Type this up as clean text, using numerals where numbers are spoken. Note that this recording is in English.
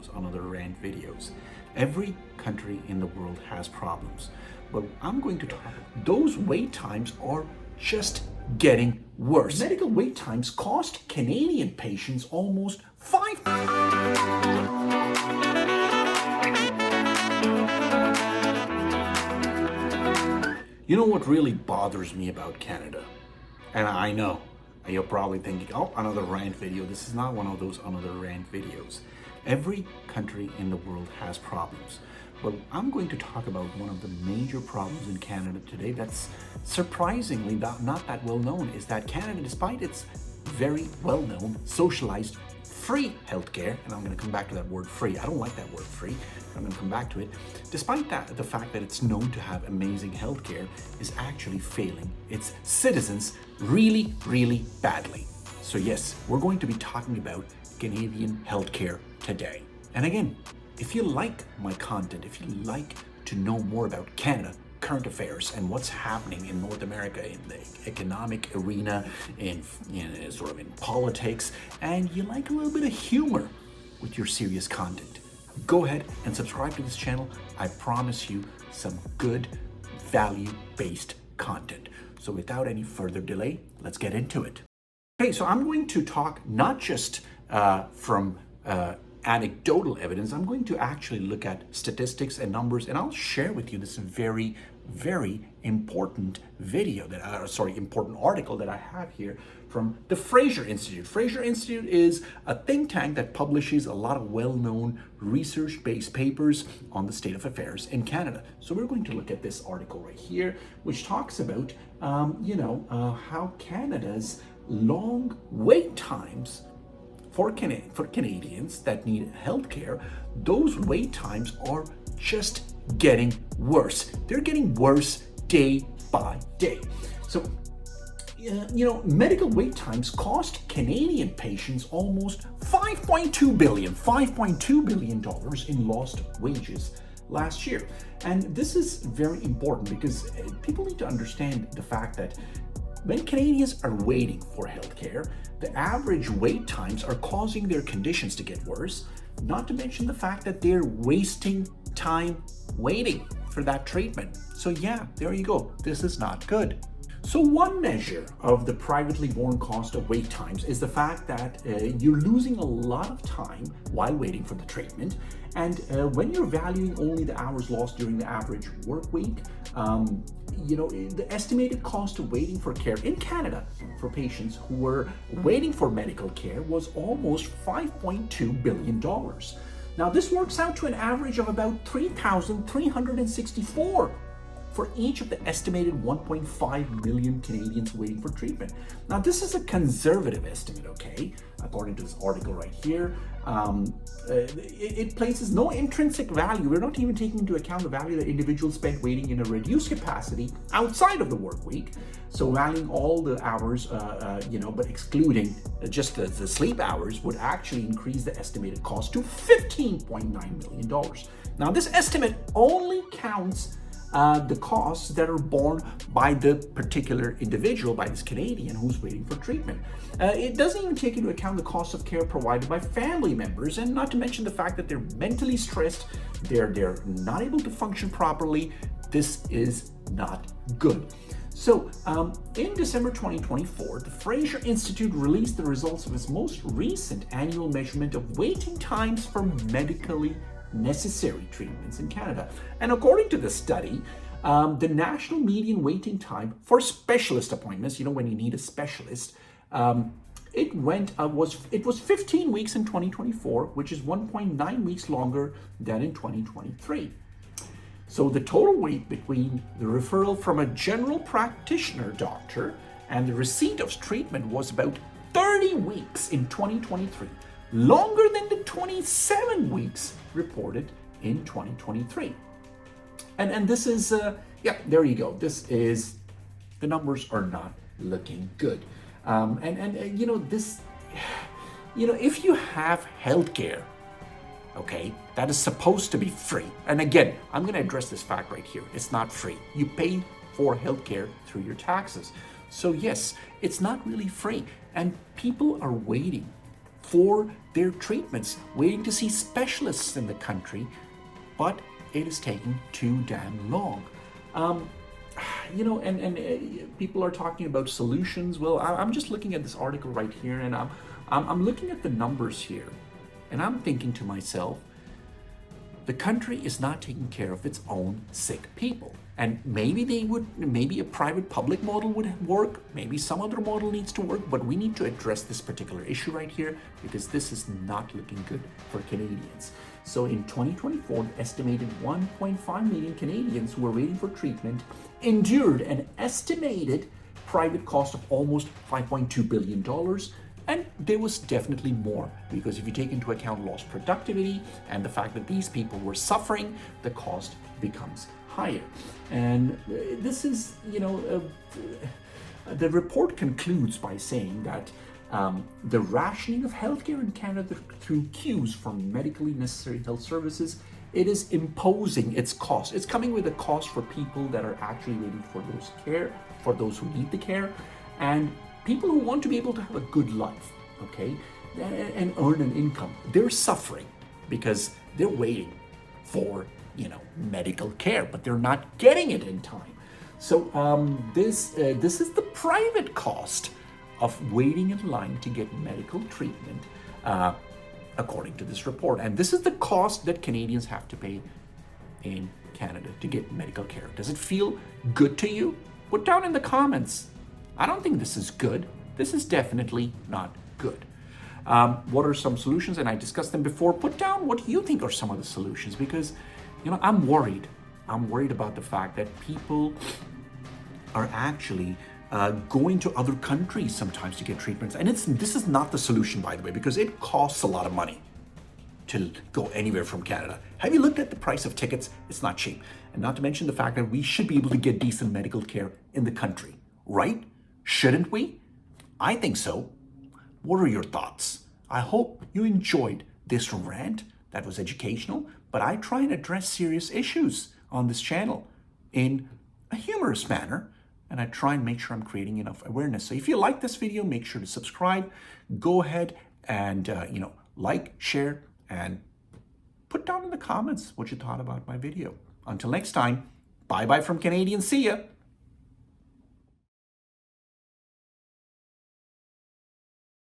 those another rant videos. Every country in the world has problems, but I'm going to talk about those wait times are just getting worse. Medical wait times cost Canadian patients almost five. You know what really bothers me about Canada? And I know you're probably thinking, oh, another rant video. This is not one of those another rant videos. Every country in the world has problems. But I'm going to talk about one of the major problems in Canada today that's surprisingly not that well known, is that Canada, despite its very well-known, socialized, free healthcare, and I'm going to come back to that word free. I don't like that word free. I'm going to come back to it. Despite that, the fact that it's known to have amazing healthcare is actually failing its citizens really, really badly. So yes, we're going to be talking about Canadian healthcare today. And again, if you like my content, if you like to know more about Canada, current affairs, and what's happening in North America in the economic arena, in sort of in politics, and you like a little bit of humor with your serious content, go ahead and subscribe to this channel. I promise you some good value-based content. So without any further delay, let's get into it. Okay, so I'm going to talk not just from anecdotal evidence. I'm going to actually look at statistics and numbers, and I'll share with you this very, very important video important article that I have here from the Fraser Institute. Fraser Institute is a think tank that publishes a lot of well-known research-based papers on the state of affairs in Canada. So we're going to look at this article right here, which talks about, how Canada's long wait times for Canadians that need healthcare, those wait times are just getting worse. They're getting worse day by day. So, medical wait times cost Canadian patients almost $5.2 billion in lost wages last year. And this is very important because people need to understand the fact that when Canadians are waiting for healthcare, the average wait times are causing their conditions to get worse, not to mention the fact that they're wasting time waiting for that treatment. So yeah, there you go. This is not good. So one measure of the privately borne cost of wait times is the fact that you're losing a lot of time while waiting for the treatment. And when you're valuing only the hours lost during the average work week, the estimated cost of waiting for care in Canada for patients who were waiting for medical care was almost $5.2 billion. Now, this works out to an average of about $3,364 for each of the estimated 1.5 million Canadians waiting for treatment. Now, this is a conservative estimate, okay? According to this article right here, it places no intrinsic value. We're not even taking into account the value that individuals spent waiting in a reduced capacity outside of the work week. So valuing all the hours, but excluding just the sleep hours would actually increase the estimated cost to $15.9 million. Now, this estimate only counts the costs that are borne by the particular individual, by this Canadian who's waiting for treatment. It doesn't even take into account the cost of care provided by family members, and not to mention the fact that they're mentally stressed, they're not able to function properly. This is not good. So in December 2024, the Fraser Institute released the results of its most recent annual measurement of waiting times for medically necessary treatments in Canada. And according to the study, the national median waiting time for specialist appointments, when you need a specialist, it was 15 weeks in 2024, which is 1.9 weeks longer than in 2023. So the total wait between the referral from a general practitioner doctor and the receipt of treatment was about 30 weeks in 2023, longer than the 27 weeks reported in 2023. And this is, there you go. The numbers are not looking good. If you have healthcare, okay, that is supposed to be free. And again, I'm going to address this fact right here. It's not free. You pay for healthcare through your taxes. So yes, it's not really free. And people are waiting for their treatments, waiting to see specialists in the country, but it is taking too damn long. People are talking about solutions. Well, I'm just looking at this article right here, and I'm looking at the numbers here, and I'm thinking to myself, the country is not taking care of its own sick people. And maybe a private public model would work, maybe some other model needs to work, but we need to address this particular issue right here because this is not looking good for Canadians. So in 2024, an estimated 1.5 million Canadians who were waiting for treatment endured an estimated private cost of almost $5.2 billion. And there was definitely more, because if you take into account lost productivity and the fact that these people were suffering, the cost becomes higher. And this is, the report concludes by saying that the rationing of healthcare in Canada through queues for medically necessary health services, it is imposing its cost. It's coming with a cost for people that are actually waiting for those care, for those who need the care, and people who want to be able to have a good life, okay, and earn an income. They're suffering because they're waiting for, medical care, but they're not getting it in time. So this is the private cost of waiting in line to get medical treatment, according to this report. And this is the cost that Canadians have to pay in Canada to get medical care. Does it feel good to you? Put down in the comments. I don't think this is good. This is definitely not good. What are some solutions? And I discussed them before. Put down what you think are some of the solutions, because, I'm worried. I'm worried about the fact that people are actually going to other countries sometimes to get treatments. And this is not the solution, by the way, because it costs a lot of money to go anywhere from Canada. Have you looked at the price of tickets? It's not cheap. And not to mention the fact that we should be able to get decent medical care in the country, right? Shouldn't we? I think so. What are your thoughts? I hope you enjoyed this rant that was educational, but I try and address serious issues on this channel in a humorous manner, and I try and make sure I'm creating enough awareness. So if you like this video, make sure to subscribe. Go ahead and like, share, and put down in the comments what you thought about my video. Until next time, bye-bye from Canadian. See ya.